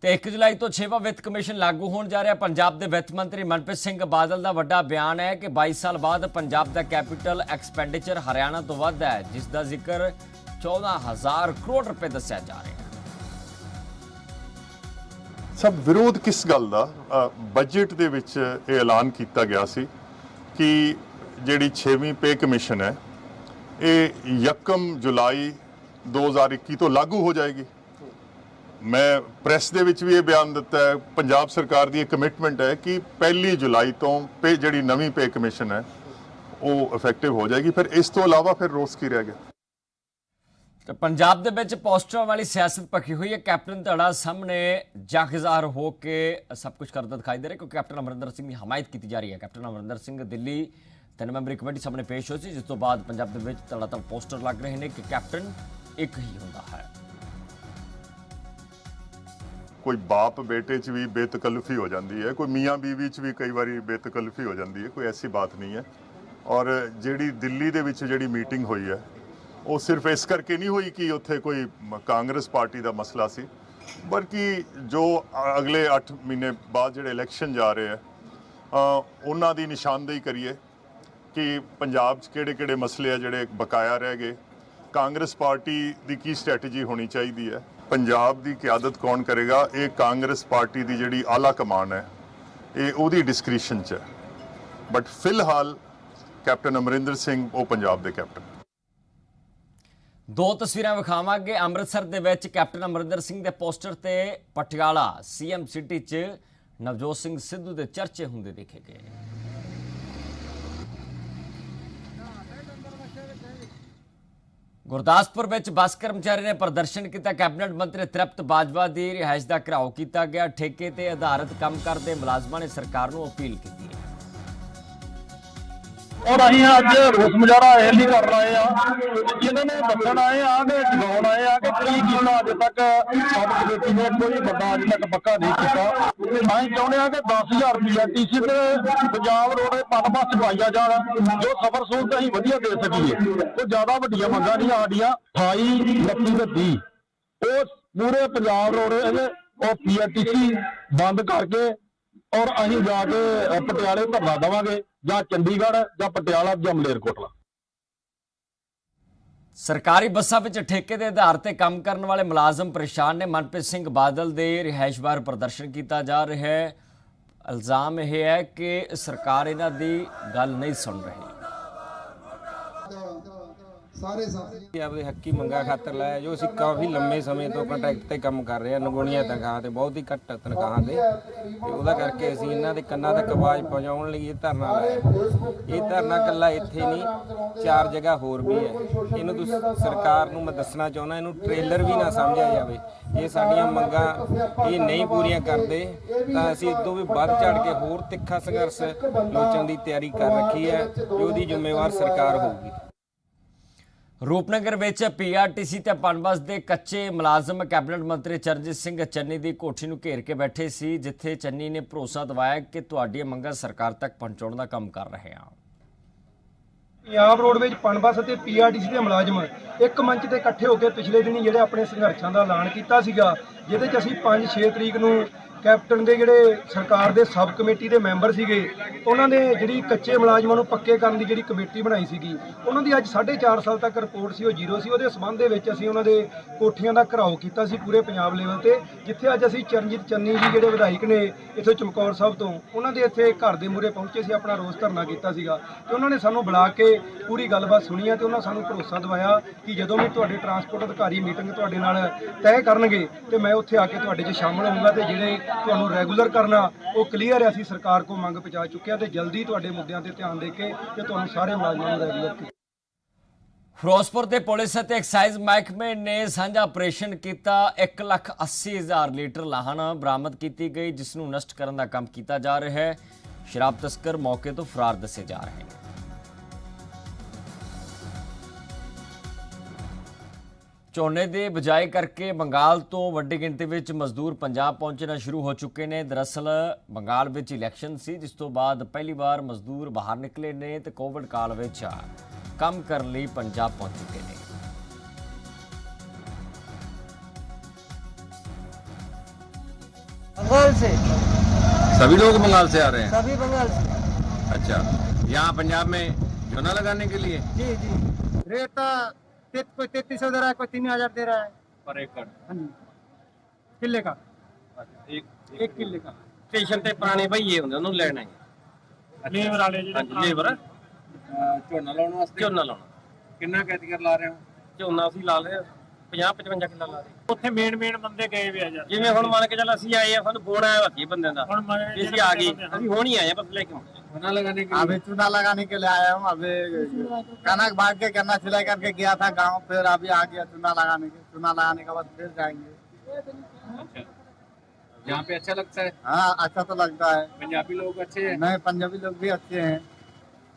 ਤੇ 1 ਜੁਲਾਈ ਤੋਂ 6ਵਾਂ ਵਿੱਤ ਕਮਿਸ਼ਨ ਲਾਗੂ ਹੋਣ ਜਾ ਰਿਹਾ। ਪੰਜਾਬ ਦੇ ਵਿੱਤ ਮੰਤਰੀ ਮਨਪ੍ਰੀਤ ਸਿੰਘ ਬਾਦਲ ਦਾ ਵੱਡਾ ਬਿਆਨ ਹੈ ਕਿ 22 ਸਾਲ ਬਾਅਦ ਪੰਜਾਬ ਦਾ ਕੈਪੀਟਲ ਐਕਸਪੈਂਡੀਚਰ ਹਰਿਆਣਾ ਤੋਂ ਵੱਧ ਹੈ, ਜਿਸ ਦਾ ਜ਼ਿਕਰ 14,000 ਕਰੋੜ ਰੁਪਏ ਦੱਸਿਆ ਜਾ ਰਿਹਾ ਹੈ। ਸਭ ਵਿਰੋਧ ਕਿਸ ਗੱਲ ਦਾ? ਬਜਟ ਦੇ ਵਿੱਚ ਇਹ ਐਲਾਨ ਕੀਤਾ ਗਿਆ ਸੀ ਕਿ ਜਿਹੜੀ 6ਵੀਂ ਪੇ ਕਮਿਸ਼ਨ ਹੈ ਇਹ 1 ਜੁਲਾਈ 2021 ਤੋਂ ਲਾਗੂ ਹੋ ਜਾਏਗੀ। ਮੈਂ ਪ੍ਰੈਸ ਦੇ ਵਿੱਚ ਵੀ ਇਹ ਬਿਆਨ ਦਿੱਤਾ ਹੈ, ਪੰਜਾਬ ਸਰਕਾਰ ਦੀ ਇਹ ਕਮਿਟਮੈਂਟ ਹੈ ਕਿ 1 ਜੁਲਾਈ ਤੋਂ ਜਿਹੜੀ ਨਵੀਂ ਪੇ ਕਮਿਸ਼ਨ ਹੈ ਉਹ ਇਫੈਕਟਿਵ ਹੋ ਜਾਏਗੀ। ਫਿਰ ਇਸ ਤੋਂ ਇਲਾਵਾ ਫਿਰ ਰੋਸ ਕੀ ਰਹਿ ਗਿਆ? ਤੇ ਪੰਜਾਬ ਦੇ ਵਿੱਚ ਪੋਸਟਰਾਂ ਵਾਲੀ ਸਿਆਸਤ ਭਖੀ ਹੋਈ ਹੈ। ਕੈਪਟਨ ਧੜਾ ਸਾਹਮਣੇ ਜਾਗਜ਼ਾਰ ਹੋ ਕੇ ਸਭ ਕੁਝ ਕਰਦਾ ਦਿਖਾਈ ਦੇ ਰਿਹਾ, ਕਿਉਂਕਿ ਕੈਪਟਨ ਅਮਰਿੰਦਰ ਸਿੰਘ ਦੀ ਹਮਾਇਤ ਕੀਤੀ ਜਾ ਰਹੀ ਹੈ। Captain Amarinder Singh Delhi 3 memory committee ਸਾਹਮਣੇ ਪੇਸ਼ ਹੋਏ ਸੀ, ਜਿਸ ਤੋਂ ਬਾਅਦ ਪੰਜਾਬ ਦੇ ਵਿੱਚ ਧੜਾਧੜ ਪੋਸਟਰ ਲੱਗ ਰਹੇ ਨੇ ਕਿ ਕੈਪਟਨ ਇੱਕ ਹੀ ਹੁੰਦਾ ਹੈ। ਕੋਈ ਬਾਪ ਬੇਟੇ 'ਚ ਵੀ ਬੇਤਕਲਫੀ ਹੋ ਜਾਂਦੀ ਹੈ, ਕੋਈ ਮੀਆਂ ਬੀਵੀ 'ਚ ਵੀ ਕਈ ਵਾਰੀ ਬੇਤਕਲਫੀ ਹੋ ਜਾਂਦੀ ਹੈ, ਕੋਈ ਐਸੀ ਬਾਤ ਨਹੀਂ ਹੈ। ਔਰ ਜਿਹੜੀ ਦਿੱਲੀ ਦੇ ਵਿੱਚ ਜਿਹੜੀ ਮੀਟਿੰਗ ਹੋਈ ਹੈ ਉਹ ਸਿਰਫ ਇਸ ਕਰਕੇ ਨਹੀਂ ਹੋਈ ਕਿ ਉੱਥੇ ਕੋਈ ਕਾਂਗਰਸ ਪਾਰਟੀ ਦਾ ਮਸਲਾ ਸੀ, ਬਲਕਿ ਜੋ ਅਗਲੇ 8 ਮਹੀਨੇ ਬਾਅਦ ਜਿਹੜੇ ਇਲੈਕਸ਼ਨ ਜਾ ਰਹੇ ਆ ਉਹਨਾਂ ਦੀ ਨਿਸ਼ਾਨਦੇਹੀ ਕਰੀਏ ਕਿ ਪੰਜਾਬ 'ਚ ਕਿਹੜੇ ਮਸਲੇ ਆ ਜਿਹੜੇ ਬਕਾਇਆ ਰਹਿ ਗਏ, ਕਾਂਗਰਸ ਪਾਰਟੀ ਦੀ ਕੀ ਸਟ੍ਰੈਟਜੀ ਹੋਣੀ ਚਾਹੀਦੀ ਹੈ, ਪੰਜਾਬ ਦੀ ਕਿਆਦਤ ਕੌਣ ਕਰੇਗਾ। ਇਹ ਕਾਂਗਰਸ ਪਾਰਟੀ ਦੀ ਜਿਹੜੀ ਆਲਾ ਕਮਾਨ ਹੈ ਇਹ ਉਹਦੀ ਡਿਸਕ੍ਰਿਸ਼ਨ 'ਚ ਹੈ, ਬਟ ਫਿਲਹਾਲ ਕੈਪਟਨ ਅਮਰਿੰਦਰ ਸਿੰਘ ਉਹ ਪੰਜਾਬ ਦੇ ਕੈਪਟਨ। 2 ਤਸਵੀਰਾਂ ਵਿਖਾਵਾਂਗੇ। ਅੰਮ੍ਰਿਤਸਰ ਦੇ ਵਿੱਚ ਕੈਪਟਨ ਅਮਰਿੰਦਰ ਸਿੰਘ ਦੇ ਪੋਸਟਰ ਤੇ ਪਟਿਆਲਾ ਸੀਐਮ ਸਿਟੀ 'ਚ ਨਵਜੋਤ ਸਿੰਘ ਸਿੱਧੂ ਦੇ ਚਰਚੇ ਹੁੰਦੇ ਦੇਖੇ ਗਏ। ਗੁਰਦਾਸਪੁਰ ਵਿੱਚ ਬੱਸ ਕਰਮਚਾਰੀ ਨੇ ਪ੍ਰਦਰਸ਼ਨ ਕੀਤਾ। ਕੈਬਨਿਟ ਮੰਤਰੀ ਤ੍ਰਿਪਤ ਬਾਜਵਾ ਦੀ ਰਿਹਾਇਸ਼ ਦਾ ਘਿਰਾਓ ਕੀਤਾ ਗਿਆ। ਠੇਕੇ ਤੇ ਆਧਾਰਿਤ ਕੰਮ ਕਰਦੇ ਮੁਲਾਜ਼ਮਾਂ ਨੇ ਸਰਕਾਰ ਨੂੰ ਅਪੀਲ ਕੀਤੀ ਹੈ। और अं अज रोस मुजाहरा इस लिए कर रहे हैं, जिन्होंने दसन आए आ कि जगाउण आए आ कि की कीता अज तक सब कमेटी ने कोई बड़ा अज तक पक्का नहीं किया। अं चाहते हैं कि 10,000 रुपया टीसी ते पंजाब रोड पन बस पाइया जाए, जो सफर सहूलत अं वधिया दे सकीए। कोई ज्यादा वड्डियां मंगां नहीं साडियां 28, 29 ते 30 उस पूरे पंजाब रोड PRTC बंद करके और अं जाके पटियाले धरना देवांगे ਜਾਂ ਚੰਡੀਗੜ੍ਹ ਜਾਂ ਪਟਿਆਲਾ ਜਾਂ ਮਲੇਰਕੋਟਲਾ। ਸਰਕਾਰੀ ਬੱਸਾਂ ਵਿੱਚ ਠੇਕੇ ਦੇ ਆਧਾਰ ਤੇ ਕੰਮ ਕਰਨ ਵਾਲੇ ਮੁਲਾਜ਼ਮ ਪਰੇਸ਼ਾਨ ਨੇ। ਮਨਪ੍ਰੀਤ ਸਿੰਘ ਬਾਦਲ ਦੇ ਰਿਹਾਇਸ਼ ਬਾਹਰ ਪ੍ਰਦਰਸ਼ਨ ਕੀਤਾ ਜਾ ਰਿਹਾ ਹੈ। ਇਲਜ਼ਾਮ ਇਹ ਹੈ ਕਿ ਸਰਕਾਰ ਇਹਨਾਂ ਦੀ ਗੱਲ ਨਹੀਂ ਸੁਣ ਰਹੀ। ਸਾਰੇ ਸਾਥੀ ਆਪਦੇ ਹੱਕੀ ਮੰਗਾ ਖਾਤਰ ਲਾਇਆ, ਜੋ ਅਸੀਂ ਕਾਫੀ ਲੰਮੇ ਸਮੇਂ ਤੋਂ ਕੰਟਰੈਕਟ ਤੇ ਕੰਮ ਕਰ ਰਹੇ ਹਾਂ, ਨਗੁਣੀਆਂ ਤਨਖਾਹ ਤੇ, ਬਹੁਤ ਹੀ ਘੱਟ ਤਨਖਾਹ ਤੇ ਉਹਦਾ ਕਰਕੇ ਅਸੀਂ ਇਹਨਾਂ ਦੇ ਕੰਨਾਂ ਤੱਕ ਆਵਾਜ਼ ਪਹੁੰਚਾਉਣ ਲਈ ਇਹ ਧਰਨਾ ਲਾਇਆ। ਇਹ ਧਰਨਾ ਇਕੱਲਾ ਇੱਥੇ ਨਹੀਂ, 4 ਜਗ੍ਹਾ ਹੋਰ ਵੀ ਹੈ। ਇਹਨੂੰ ਤੁਸੀਂ ਸਰਕਾਰ ਨੂੰ ਮੈਂ ਦੱਸਣਾ ਚਾਹੁੰਦਾ, ਇਹਨੂੰ ਟ੍ਰੇਲਰ ਵੀ ਨਾ ਸਮਝਿਆ ਜਾਵੇ। ਇਹ ਸਾਡੀਆਂ ਮੰਗਾਂ ਇਹ ਨਹੀਂ ਪੂਰੀਆਂ ਕਰਦੇ ਤਾਂ ਅਸੀਂ ਇਦੋਂ ਵੀ ਵੱਧ ਚੜ ਕੇ ਹੋਰ ਤਿੱਖਾ ਸੰਘਰਸ਼ ਲੋਚਣ ਦੀ ਤਿਆਰੀ ਕਰ ਰੱਖੀ ਹੈ, ਤੇ ਉਹਦੀ ਜ਼ਿੰਮੇਵਾਰ ਸਰਕਾਰ ਹੋਊਗੀ। ਰੂਪਨਗਰ ਵਿੱਚ ਪੀਆਰਟੀਸੀ ਤੇ ਪਨਬਸ ਦੇ ਕੱਚੇ ਮੁਲਾਜ਼ਮ ਕੈਬਨਿਟ ਮੰਤਰੀ ਚਰਨਜੀਤ ਸਿੰਘ ਚੰਨੀ ਦੀ ਕੋਠੀ ਨੂੰ ਘੇਰ ਕੇ ਬੈਠੇ ਸੀ, ਜਿੱਥੇ ਚੰਨੀ ਨੇ ਭਰੋਸਾ ਦਿਵਾਇਆ ਕਿ ਤੁਹਾਡੀਆਂ ਮੰਗਾਂ ਸਰਕਾਰ ਤੱਕ ਪਹੁੰਚਾਉਣ ਦਾ ਕੰਮ ਕਰ ਰਹੇ ਹਾਂ। ਪੰਜਾਬ ਰੋਡਵੇਜ਼ ਪਨਬਸ ਅਤੇ ਪੀਆਰਟੀਸੀ ਦੇ ਮੁਲਾਜ਼ਮ ਇੱਕ ਮੰਚ ਤੇ ਇਕੱਠੇ ਹੋ ਕੇ ਪਿਛਲੇ ਦਿਨੀ ਜਿਹੜੇ ਆਪਣੇ ਸੰਘਰਸ਼ਾਂ ਦਾ ਐਲਾਨ ਕੀਤਾ ਸੀਗਾ, ਜਿਹਦੇ 'ਚ ਅਸੀਂ 5-6 ਤਰੀਕ ਨੂੰ ਕੈਪਟਨ ਦੇ ਜਿਹੜੇ ਸਰਕਾਰ ਦੇ ਸਬ ਕਮੇਟੀ ਦੇ ਮੈਂਬਰ ਸੀਗੇ, ਉਹਨਾਂ ਨੇ ਜਿਹੜੀ ਕੱਚੇ ਮੁਲਾਜ਼ਮਾਂ ਨੂੰ ਪੱਕੇ ਕਰਨ ਦੀ ਜਿਹੜੀ ਕਮੇਟੀ ਬਣਾਈ ਸੀਗੀ, ਉਹਨਾਂ ਦੀ ਅੱਜ 4.5 ਸਾਲ ਤੱਕ ਰਿਪੋਰਟ ਸੀ, ਉਹ ਜ਼ੀਰੋ ਸੀ। ਉਹਦੇ ਸੰਬੰਧ ਦੇ ਵਿੱਚ ਅਸੀਂ ਉਹਨਾਂ ਦੇ ਕੋਠੀਆਂ ਦਾ ਘਿਰਾਓ ਕੀਤਾ ਸੀ ਪੂਰੇ ਪੰਜਾਬ ਲੈਵਲ ਤੇ, ਜਿੱਥੇ ਅੱਜ ਅਸੀਂ ਚਰਨਜੀਤ ਚੰਨੀ ਜੀ ਜਿਹੜੇ ਵਿਧਾਇਕ ਨੇ ਇੱਥੇ ਚਮਕੌਰ ਸਾਹਿਬ ਤੋਂ, ਉਹਨਾਂ ਦੇ ਇੱਥੇ ਘਰ ਦੇ ਮੂਹਰੇ ਪਹੁੰਚੇ ਸੀ, ਆਪਣਾ ਰੋਸ ਧਰਨਾ ਕੀਤਾ ਸੀਗਾ ਤੇ ਉਹਨਾਂ ਨੇ ਸਾਨੂੰ ਬੁਲਾ ਕੇ ਪੂਰੀ ਗੱਲਬਾਤ ਸੁਣੀ ਹੈ ਤੇ ਉਹਨਾਂ ਸਾਨੂੰ ਭਰੋਸਾ ਦਿਵਾਇਆ ਕਿ ਜਦੋਂ ਵੀ ਤੁਹਾਡੇ ਟਰਾਂਸਪੋਰਟ ਅਧਿਕਾਰੀ ਮੀਟਿੰਗ ਤੁਹਾਡੇ ਨਾਲ ਤੈਅ ਕਰਨਗੇ ਤੇ ਮੈਂ ਉੱਥੇ ਆ ਕੇ ਤੁਹਾਡੇ 'ਚ ਸ਼ਾਮਲ ਹੋਊਂਗਾ ਤੇ ਜਿਹੜੇ ਤੁਹਾਨੂੰ ਰੈਗੂਲਰ ਕਰਨਾ ਉਹ ਕਲੀਅਰ ਹੈ। ਅਸੀਂ ਸਰਕਾਰ ਕੋਲ ਮੰਗ ਪਹੁੰਚਾ ਚੁੱਕੇ ਹਾਂ ਤੇ ਜਲਦੀ ਤੁਹਾਡੇ ਮੁੱਦਿਆਂ ਤੇ ਧਿਆਨ ਦੇ ਕੇ ਤੇ ਤੁਹਾਨੂੰ ਸਾਰੇ ਮੁਲਾਜ਼ਮਾਂ ਨੂੰ ਰੈਗੂਲਰ ਕੀਤਾ। ਫਿਰੋਜ਼ਪੁਰ ਦੇ ਪੁਲਿਸ ਅਤੇ ਐਕਸਾਈਜ਼ ਮਹਿਕਮੇ ਨੇ ਸਾਂਝਾ ਆਪਰੇਸ਼ਨ ਕੀਤਾ। 1,80,000 ਲੀਟਰ ਲਾਹਣ ਬਰਾਮਦ ਕੀਤੀ ਗਈ, ਜਿਸ ਨੂੰ ਨਸ਼ਟ ਕਰਨ ਦਾ ਕੰਮ ਕੀਤਾ ਜਾ ਰਿਹਾ ਹੈ। ਸ਼ਰਾਬ ਤਸਕਰ ਮੌਕੇ ਤੋਂ ਫਰਾਰ ਦੱਸੇ ਜਾ ਰਹੇ ਨੇ। ਝੋਨੇ ਦੀ ਬਿਜਾਈ ਕਰਕੇ ਬੰਗਾਲ ਤੋਂ ਵੱਡੀ ਗਿਣਤੀ ਵਿੱਚ ਮਜ਼ਦੂਰ ਪੰਜਾਬ ਪਹੁੰਚਣਾ ਸ਼ੁਰੂ ਹੋ ਚੁੱਕੇ ਨੇ। ਦਰਅਸਲ ਬੰਗਾਲ ਵਿੱਚ ਇਲੈਕਸ਼ਨ ਸੀ, ਜਿਸ ਤੋਂ ਬਾਅਦ ਪਹਿਲੀ ਵਾਰ ਮਜ਼ਦੂਰ ਬਾਹਰ ਨਿਕਲੇ ਨੇ ਤੇ ਕੋਵਿਡ ਕਾਲ ਵਿੱਚ ਕੰਮ ਕਰਨ ਲਈ ਪੰਜਾਬ ਪਹੁੰਚ ਚੁੱਕੇ ਨੇ। बंगाल से सभी लोग बंगाल से आ रहे हैं? सभी बंगाल से। अच्छा, यहाँ पंजाब में झोना लगाने के लिए? जी जी। रेट कोई 3300 दे रहा है, कोई 3000 दे रहा है पर एकड़। किले का एक किले का। स्टेशन ਤੇ ਪੁਰਾਣੇ ਭਈਏ ਹੁੰਦੇ ਉਹਨੂੰ ਲੈਣਾ ਹੈ। ਲੇਬਰ ਵਾਲੇ ਜਿਹੜੇ ਲੇਬਰ ਝੋਨਾ ਲਾਉਣ ਵਾਸਤੇ। ਝੋਨਾ ਲਾਉਣਾ। ਕਿੰਨਾ ਕੈਟੇਗਰ ਲਾ ਰਹੇ ਹੋ? ਝੋਨਾ ਅਸੀਂ ਲਾ ਲਿਆ 50-55 ਕਿੱਲਾ ਲਾ ਰਹੇ। ਉੱਥੇ ਮੇਨ ਬੰਦੇ ਗਏ ਵੀ ਆ ਯਾਰ। ਜਿਵੇਂ ਹੁਣ ਮੰਨ ਕੇ ਚੱਲ ਅਸੀਂ ਆਏ ਆ, ਸਾਨੂੰ ਫੋਨ ਆਇਆ ਬਾਕੀ ਬੰਦਿਆਂ ਦਾ ਅਸੀਂ ਆ ਗਏ, ਅਸੀਂ ਹੁਣ ਹੀ ਆਏ ਆ, बस लेके चूना लगाने के लिए। अभी चूना लगाने के लिए आया हूँ। अभी कनक भाग के गन्ना सिलाई करके गया था गांव, फिर अभी आ गया चूना लगाने के। चूना लगाने के बाद फिर जाएंगे। यहाँ पे अच्छा लगता है? हाँ अच्छा तो लगता है। पंजाबी लोग अच्छे हैं? नहीं, पंजाबी लोग भी अच्छे हैं।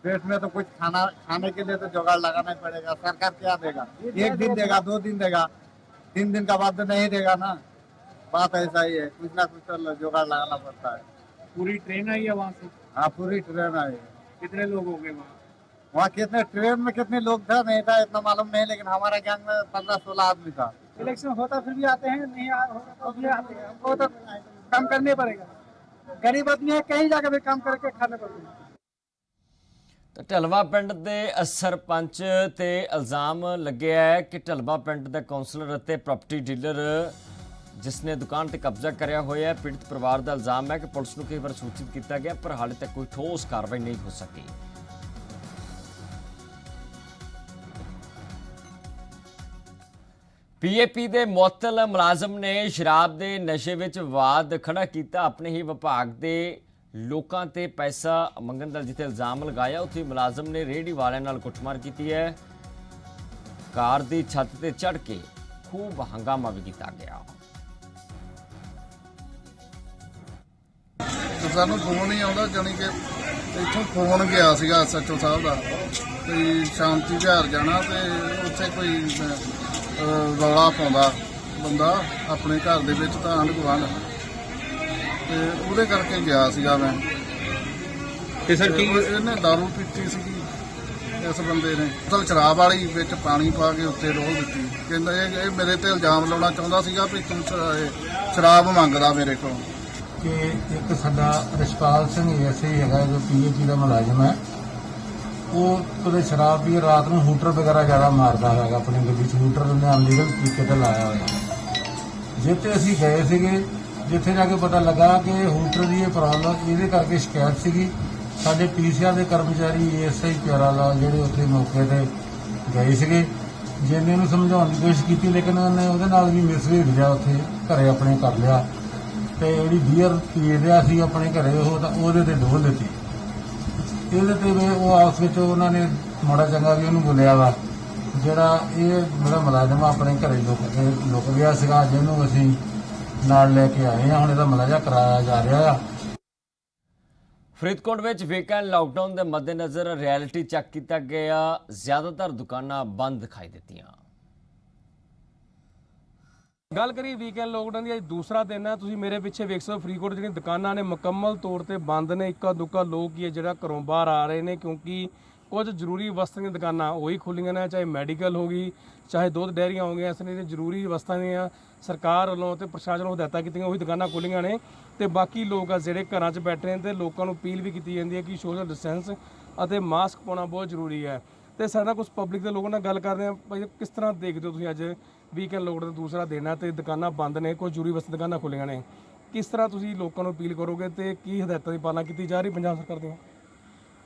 पेट में तो कुछ खाने के लिए तो जुगाड़ लगाना ही पड़ेगा। सरकार क्या देगा? 1 दिन देगा, 2 दिन देगा, 3 दिन का बाद तो नहीं देगा ना। बात ऐसा ही है, कुछ ना कुछ तो जुगाड़ लगाना पड़ता है। पूरी ट्रेन आई है वहाँ से? हाँ पूरी ट्रेन आई है। कितने लोग हो गए वहाँ कितने ट्रेन में कितने लोग था नहीं था इतना मालूम नहीं, लेकिन हमारा गैंग में 15-16 आदमी था। इलेक्शन होता फिर भी आते हैं, नहीं होता तो हमको तो काम करने पड़ेगा। गरीब आदमी है, कहीं जाकर भी काम करके खाने पड़ेगा। ਢਲਵਾ ਪਿੰਡ ਦੇ ਸਰਪੰਚ ਤੇ ਇਲਜ਼ਾਮ ਲੱਗਿਆ ਹੈ ਕਿ ਢਲਵਾ ਪਿੰਡ ਦਾ ਕਾਉਂਸਲਰ ਅਤੇ ਪ੍ਰਾਪਰਟੀ ਡੀਲਰ ਜਿਸ ਨੇ ਦੁਕਾਨ ਤੇ ਕਬਜ਼ਾ ਕਰਿਆ ਹੋਇਆ ਹੈ। ਪੀੜਤ ਪਰਿਵਾਰ ਦਾ ਇਲਜ਼ਾਮ ਹੈ ਕਿ ਪੁਲਿਸ ਨੂੰ ਕਈ ਵਾਰ ਸੂਚਿਤ ਕੀਤਾ ਗਿਆ, ਪਰ ਹਾਲੇ ਤੱਕ ਕੋਈ ਠੋਸ ਕਾਰਵਾਈ ਨਹੀਂ ਹੋ ਸਕੀ। ਪੀਏਪੀ ਦੇ ਮੁਅੱਤਲ ਮੁਲਾਜ਼ਮ ਨੇ ਸ਼ਰਾਬ ਦੇ ਨਸ਼ੇ ਵਿੱਚ ਵਿਵਾਦ ਖੜਾ ਕੀਤਾ। ਆਪਣੇ ਹੀ ਵਿਭਾਗ ਦੇ ਲੋਕਾਂ ਤੇ ਪੈਸਾ ਮੰਗਣ ਦਾ ਜਿੱਥੇ ਇਲਜ਼ਾਮ ਲਗਾਇਆ, ਉੱਥੇ ਮੁਲਾਜ਼ਮ ਨੇ ਰੇਹੜੀ ਵਾਲਿਆਂ ਨਾਲ ਕੁੱਟਮਾਰ ਕੀਤੀ ਹੈ। ਕਾਰ ਦੀ ਛੱਤ ਤੇ ਚੜ੍ਹ ਕੇ ਖੂਬ ਹੰਗਾਮਾ ਵੀ ਕੀਤਾ ਗਿਆ। ਸਾਨੂੰ ਫੋਨ ਹੀ ਆਉਂਦਾ, ਜਾਣੀ ਕਿ ਇੱਥੋਂ ਫੋਨ ਗਿਆ ਸੀਗਾ SHO ਸਾਹਿਬ ਦਾ ਵੀ ਸ਼ਾਂਤੀ ਵਿਹਾਰ ਜਾਣਾ, ਤੇ ਉੱਥੇ ਕੋਈ ਰੌਲਾ ਪਾਉਂਦਾ ਬੰਦਾ ਆਪਣੇ ਘਰ ਦੇ ਵਿੱਚ ਤਾਂ ਆਂਢ ਗੁਆਂਢ, ਤੇ ਉਹਦੇ ਕਰਕੇ ਗਿਆ ਸੀਗਾ ਮੈਂ। ਤੇ ਸਰ ਕੀ ਇਹਨੇ ਦਾਰੂ ਪੀਤੀ ਸੀਗੀ ਇਸ ਬੰਦੇ ਨੇ, ਅਸਲ ਸ਼ਰਾਬ ਵਾਲੀ ਵਿੱਚ ਪਾਣੀ ਪਾ ਕੇ ਉੱਤੇ ਡੋਲ ਦਿੱਤੀ। ਕਹਿੰਦਾ ਇਹ ਮੇਰੇ ਤੇ ਇਲਜ਼ਾਮ ਲਾਉਣਾ ਚਾਹੁੰਦਾ ਸੀਗਾ ਵੀ ਤੂੰ ਸ਼ਰਾਬ ਮੰਗਦਾ ਮੇਰੇ ਕੋਲ। ਕਿ ਇੱਕ ਸਾਡਾ ਰਿਸ਼ਪਾਲ ਸਿੰਘ ਐਸੇ ਹੀ ਹੈਗਾ ਜੋ ਪੀਏਪੀ ਦਾ ਮੁਲਾਜ਼ਮ ਹੈ, ਉਹ ਕਦੇ ਸ਼ਰਾਬ ਪੀ ਰਾਤ ਨੂੰ ਹੂਟਰ ਵਗੈਰਾ ਜ਼ਿਆਦਾ ਮਾਰਦਾ ਹੈਗਾ ਆਪਣੀ ਗੱਡੀ 'ਚ। ਹੂਟਰ ਉਹਨੇ ਅਨਲੀਗਲ ਤਰੀਕੇ ਤੇ ਲਾਇਆ ਹੋਇਆ। ਜਿੱਥੇ ਅਸੀਂ ਗਏ ਸੀਗੇ, ਜਿੱਥੇ ਜਾ ਕੇ ਪਤਾ ਲੱਗਾ ਕਿ ਹੂਟਰ ਦੀ ਇਹ ਪ੍ਰੋਬਲਮ ਇਹਦੇ ਕਰਕੇ ਸ਼ਿਕਾਇਤ ਸੀਗੀ। ਸਾਡੇ PCR ਦੇ ਕਰਮਚਾਰੀ ASI ਪਿਆਰਾ ਲਾਲ ਜਿਹੜੇ ਉੱਥੇ ਮੌਕੇ ਤੇ ਗਏ ਸੀਗੇ, ਜਿਹਨੇ ਨੂੰ ਸਮਝਾਉਣ ਦੀ ਕੋਸ਼ਿਸ਼ ਕੀਤੀ, ਲੇਕਿਨ ਉਹਨੇ ਉਹਦੇ ਨਾਲ ਵੀ ਮਿਸਬੀਹੇਵ ਜਿਹਾ ਉੱਥੇ ਘਰੇ ਆਪਣੇ ਕਰ ਲਿਆ। ਤੇ ਜਿਹੜੀ ਬੀਅਰ ਪੀ ਰਿਹਾ ਸੀ ਆਪਣੇ ਘਰੇ, ਉਹ ਤਾਂ ਉਹਦੇ ਤੇ ਡੋਲ ਦਿੱਤੀ। ਇਹਦੇ ਤੇ ਉਹ ਆਪਸ ਵਿੱਚ ਉਹਨਾਂ ਨੇ ਮਾੜਾ ਚੰਗਾ ਵੀ ਉਹਨੂੰ ਬੋਲਿਆ ਵਾ। ਜਿਹੜਾ ਇਹ ਮੇਰਾ ਮੁਲਾਜ਼ਮ ਆਪਣੇ ਘਰੇ ਲੁਕ ਗਿਆ ਸੀਗਾ, ਜਿਹਨੂੰ ਅਸੀਂ ਨਾਲ ਲੈ ਕੇ ਆਏ ਹਾਂ। ਹੁਣ ਇਹਦਾ ਮੁਲਾਜ਼ਾ ਕਰਾਇਆ ਜਾ ਰਿਹਾ ਆ। ਫਰੀਦਕੋਟ ਵਿੱਚ ਵੀਕਐਂਡ ਲਾਕਡਾਊਨ ਦੇ ਮੱਦੇਨਜ਼ਰ ਰਿਐਲਿਟੀ ਚੈੱਕ ਕੀਤਾ ਗਿਆ। ਜ਼ਿਆਦਾਤਰ ਦੁਕਾਨਾਂ ਬੰਦ ਦਿਖਾਈ ਦਿੱਤੀਆਂ। ਗੱਲ ਕਰੀ ਵੀਕਐਂਡ ਲਾਕਡਾਊਨ ਦੀ, ਅੱਜ ਦੂਸਰਾ ਦਿਨ ਹੈ। ਤੁਸੀਂ ਮੇਰੇ ਪਿੱਛੇ ਵੇਖ ਸਕਦੇ ਹੋ ਫਰੀਦਕੋਟ ਜਿਹੜੀਆਂ ਦੁਕਾਨਾਂ ਨੇ ਮੁਕੰਮਲ ਤੌਰ ਤੇ ਬੰਦ ਨੇ। ਇੱਕਾ ਦੁੱਕਾ ਲੋਕ ਹੀ ਹੈ ਜਿਹੜਾ ਘਰੋਂ ਬਾਹਰ ਆ ਰਹੇ ਨੇ, ਕਿਉਂਕਿ ਕੁਝ ਜ਼ਰੂਰੀ ਵਸਤਾਂ ਦੀਆਂ ਦੁਕਾਨਾਂ ਉਹੀ ਖੁੱਲੀਆਂ ਨੇ, ਚਾਹੇ ਮੈਡੀਕਲ ਹੋ ਗਈ, ਚਾਹੇ ਦੁੱਧ ਡੈਰੀਆਂ ਹੋ ਗਈਆਂ। ਇਸ ਨੇ ਜ਼ਰੂਰੀ ਵਸਤਾਂ ਦੀਆਂ ਸਰਕਾਰ ਵੱਲੋਂ ਤੇ ਪ੍ਰਸ਼ਾਸਨ ਵੱਲੋਂ ਹਦਾਇਤਾਂ ਕੀਤੀਆਂ, ਉਹੀ ਦੁਕਾਨਾਂ ਖੁੱਲੀਆਂ ਨੇ। ਤੇ ਬਾਕੀ ਲੋਕ ਆ ਜਿਹੜੇ ਘਰਾਂ 'ਚ ਬੈਠੇ ਨੇ, ਤੇ ਲੋਕਾਂ ਨੂੰ ਅਪੀਲ ਵੀ ਕੀਤੀ ਜਾਂਦੀ ਹੈ ਕਿ ਸੋਸ਼ਲ ਡਿਸਟੈਂਸ ਅਤੇ ਮਾਸਕ ਪਾਉਣਾ ਬਹੁਤ ਜ਼ਰੂਰੀ ਹੈ। ਤੇ ਸਾਡਾ ਕੁਝ ਪਬਲਿਕ ਦੇ ਲੋਕਾਂ ਨਾਲ ਗੱਲ ਕਰਦੇ ਹਾਂ। ਭਾਈ ਕਿਸ ਤਰ੍ਹਾਂ ਦੇਖਦੇ ਹੋ ਤੁਸੀਂ, ਅੱਜ ਵੀਕਐਂਡ ਲਾਕਡਾਊਨ ਦਾ ਦੂਸਰਾ ਦਿਨ ਹੈ ਤੇ ਦੁਕਾਨਾਂ ਬੰਦ ਨੇ, ਕੋਈ ਜ਼ਰੂਰੀ ਵਸਤਾਂ ਦੁਕਾਨਾਂ ਖੁੱਲੀਆਂ ਨੇ, ਕਿਸ ਤਰ੍ਹਾਂ ਤੁਸੀਂ ਲੋਕਾਂ ਨੂੰ ਅਪੀਲ ਕਰੋਗੇ ਤੇ ਕੀ ਹਦਾਇਤਾਂ ਦੀ ਪਾਲਣਾ ਕੀਤੀ ਜਾ ਰਹੀ ਪੰਜਾਬ ਸਰਕਾਰ ਦੀਆਂ?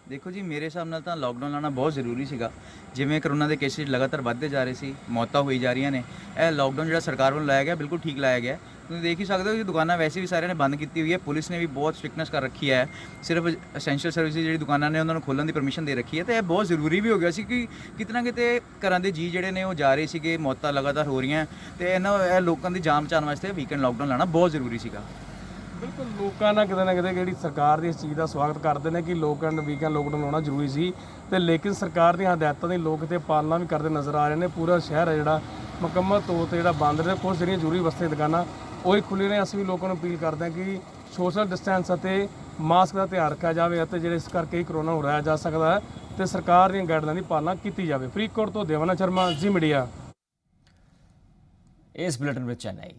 ਦੇਖੋ ਜੀ, ਮੇਰੇ ਹਿਸਾਬ ਨਾਲ ਤਾਂ ਲਾਕਡਾਊਨ ਲਾਉਣਾ ਬਹੁਤ ਜ਼ਰੂਰੀ ਸੀਗਾ। ਜਿਵੇਂ ਕਰੋਨਾ ਦੇ ਕੇਸਿਸ ਲਗਾਤਾਰ ਵੱਧਦੇ ਜਾ ਰਹੇ ਸੀ, ਮੌਤਾਂ ਹੋਈ ਜਾ ਰਹੀਆਂ ਨੇ, ਇਹ ਲਾਕਡਾਊਨ ਜਿਹੜਾ ਸਰਕਾਰ ਵੱਲੋਂ ਲਾਇਆ ਗਿਆ ਬਿਲਕੁਲ ਠੀਕ ਲਾਇਆ ਗਿਆ। ਤੁਸੀਂ ਦੇਖ ਹੀ ਸਕਦੇ ਹੋ ਕਿ ਦੁਕਾਨਾਂ ਵੈਸੇ ਵੀ ਸਾਰਿਆਂ ਨੇ ਬੰਦ ਕੀਤੀ ਹੋਈ ਹੈ। ਪੁਲਿਸ ਨੇ ਵੀ ਬਹੁਤ ਸਟ੍ਰਿਕਨੈਸ ਕਰ ਰੱਖੀ ਹੈ। ਸਿਰਫ ਐਸੈਂਸ਼ੀਅਲ ਸਰਵਿਸਿਜ਼ ਜਿਹੜੀ ਦੁਕਾਨਾਂ ਨੇ ਉਹਨਾਂ ਨੂੰ ਖੋਲ੍ਹਣ ਦੀ ਪਰਮਿਸ਼ਨ ਦੇ ਰੱਖੀ ਹੈ। ਤੇ ਇਹ ਬਹੁਤ ਜ਼ਰੂਰੀ ਵੀ ਹੋ ਗਿਆ ਸੀ ਕਿ ਕਿਤੇ ਨਾ ਕਿਤੇ ਘਰਾਂ ਦੇ ਜੀ ਜਿਹੜੇ ਨੇ ਉਹ ਜਾ ਰਹੇ ਸੀਗੇ, ਮੌਤਾਂ ਲਗਾਤਾਰ ਹੋ ਰਹੀਆਂ, ਤੇ ਇਹ ਲੋਕਾਂ ਦੀ ਜਾਨ ਬਚਾਉਣ ਵਾਸਤੇ ਵੀਕਐਂਡ ਲਾਕਡਾਊਨ ਲਾਉਣਾ ਬਹੁਤ ਜ਼ਰੂਰੀ ਸੀਗਾ। ਬਿਲਕੁਲ, ਲੋਕਾਂ ਨਾਲ ਕਿਤੇ ਨਾ ਕਿਤੇ ਜਿਹੜੀ ਸਰਕਾਰ ਦੀ ਇਸ ਚੀਜ਼ ਦਾ ਸਵਾਗਤ ਕਰਦੇ ਨੇ ਕਿ ਵੀਕਐਂਡ ਲਾਕਡਾਊਨ ਲਾਉਣਾ ਜ਼ਰੂਰੀ ਸੀ, ਤੇ ਲੇਕਿਨ ਸਰਕਾਰ ਦੀਆਂ ਹਦਾਇਤਾਂ ਦੀ ਲੋਕ ਤੇ ਪਾਲਣਾ ਵੀ ਕਰਦੇ ਨਜ਼ਰ ਆ ਰਹੇ ਨੇ। ਪੂਰਾ ਸ਼ਹਿਰ ਹੈ ਜਿਹੜਾ ਮੁਕੰਮਲ ਤੌਰ ਤੇ ਜਿਹੜਾ ਬੰਦ ਰਿਹਾ। ਕੁਝ ਜਿਹੜੀਆਂ ਜ਼ਰੂਰੀ ਵਸਤਾਂ ਦੁਕਾਨਾਂ ਉਹੀ ਖੁੱਲ੍ਹੀ ਨੇ। ਅਸੀਂ ਵੀ ਲੋਕਾਂ ਨੂੰ ਅਪੀਲ ਕਰਦੇ ਹਾਂ ਕਿ ਸੋਸ਼ਲ ਡਿਸਟੈਂਸ ਅਤੇ ਮਾਸਕ ਦਾ ਧਿਆਨ ਰੱਖਿਆ ਜਾਵੇ, ਅਤੇ ਜਿਹੜੇ ਇਸ ਕਰਕੇ ਹੀ ਕਰੋਨਾ ਨੂੰ ਹਰਾਇਆ ਜਾ ਸਕਦਾ ਹੈ ਤੇ ਸਰਕਾਰ ਦੀਆਂ ਗਾਈਡਲਾਈਨ ਦੀ ਪਾਲਣਾ ਕੀਤੀ ਜਾਵੇ। ਫਰੀਦਕੋਟ ਤੋਂ ਦੇਵਾਨੰਦ ਸ਼ਰਮਾ, ਜੀ ਮੀਡੀਆ। ਇਸ ਬੁਲੇਟਿਨ ਵਿੱਚ ਚੇਨਈ।